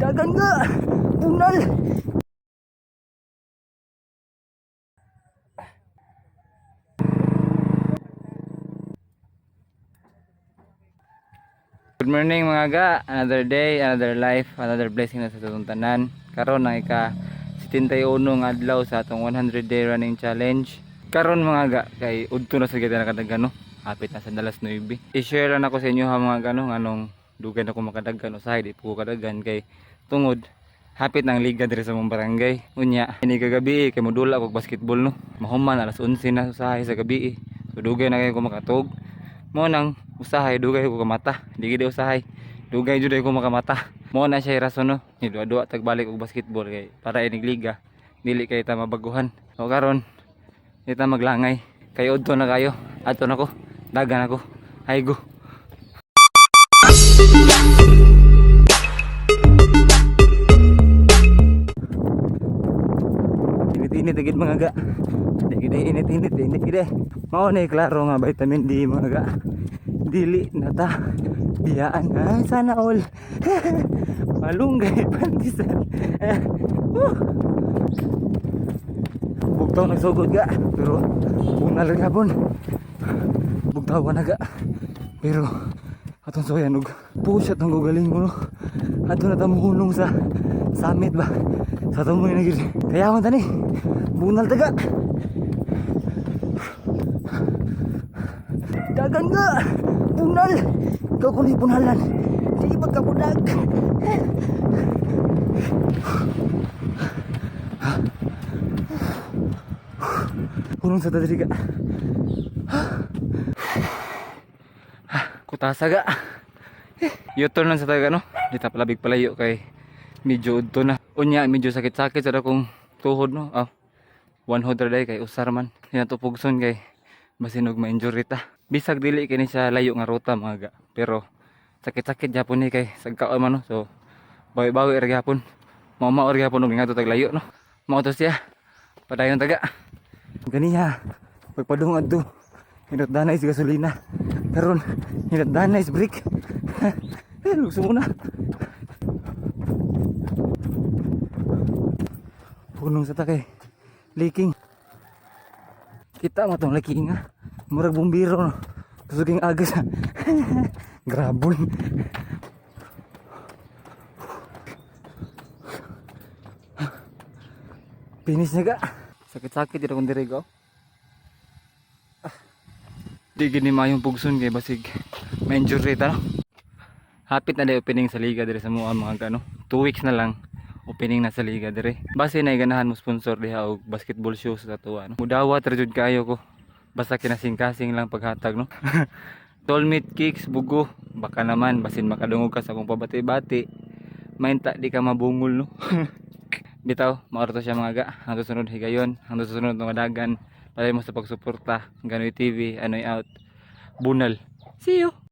Dagan ka! Bunal! Good morning mga ga, another day, another life, another blessing na sa tutong tanan. Karon ang ika 71 nga adlaw sa atong 100 day running challenge. Karon mga ga, kay udto na sa kita nakadagano, hapit na sa Dalas 9. I-share lang ako sa inyo ha mga gano, anong dugay na ko makadaggan usahay di po ko kadagan kay tungod hapit ng liga diri sa mong barangay. Unya, ini kagabi kay modula og basketball no. Mahuman alas 11 na usahay sa gabi. So dugay na kay ko makatog. Mo nang usahay dugay ko kamata, di gid usahay dugay jud ko makamata. Mo na siya rason no, ni duwa tagbalik og basketball kay para inig liga dili kay ta mabaguhan. So karon kita maglangay kay udto na kayo, adto na ko, dagan ako, hay go. Init-init agad mga ga, init-init gid. Mao na klaro nga vitamin D mga ga. Dili na ta biyaan ay sana all. Malunggay pantisan. Bugtaw nagsugod ga pero bunal gapon. Bugtaw na ga pero atong soyan og push at ang galing mo no. Ato na ta mohunong sa summit ba. Sa tumoy na gid. Kaya man tani. Bunal taga. Dagan ka! Bunal! Ikaw kung ipunalan. Di magkabudag. Punong sa tadiri ka. Kutasa ka. U-turn lang sa taga no. Di ta palabig palayo kay medyo udto na. Unya medyo sakit-sakit sa akong tuhod no. One holder day kay usar man. Yan to pugson kay basin og ma-injury ta. Bisag dili kini sa layo nga ruta mga ga. Pero sakit-sakit gyapon ni kay sagkaon man no. So bawi-bawi ra gyapon. Mao-mao ra gyapon og ngadto tag layo no. Mao to siya. Padayon taga. Ganiya. Pagpadung adto. Hinot danay sa gasolina. Karon hinot danay sa brake. Lugso muna. Punong sa takay. Leaking. Kita mo tong leaking nga. Murag bumbiro no. Kusuging agas. Grabon. Finish na ka. Sakit-sakit dito kung dirigo. Di gini mayong pugson kay basig ma-injury ta no. Hapit na day opening sa liga diri sa mga ano. 2 weeks na lang opening na sa liga dire. Base na ganahan mo sponsor diha og basketball shoes sa tuwa no. Mudawat ra jud kayo ko. Basta kinasing-kasing lang paghatag no. Tolmit kicks bugo. Baka naman basin makadungog ka sa akong pabati-bati. Mainta di ka mabungol no. Bitaw, maoro to siya mga ga. Hangtod sunod higayon, hangtod sunod mga dagan. Palay mo sa pagsuporta. Ganoy TV, Anoy out. Bunal. See you.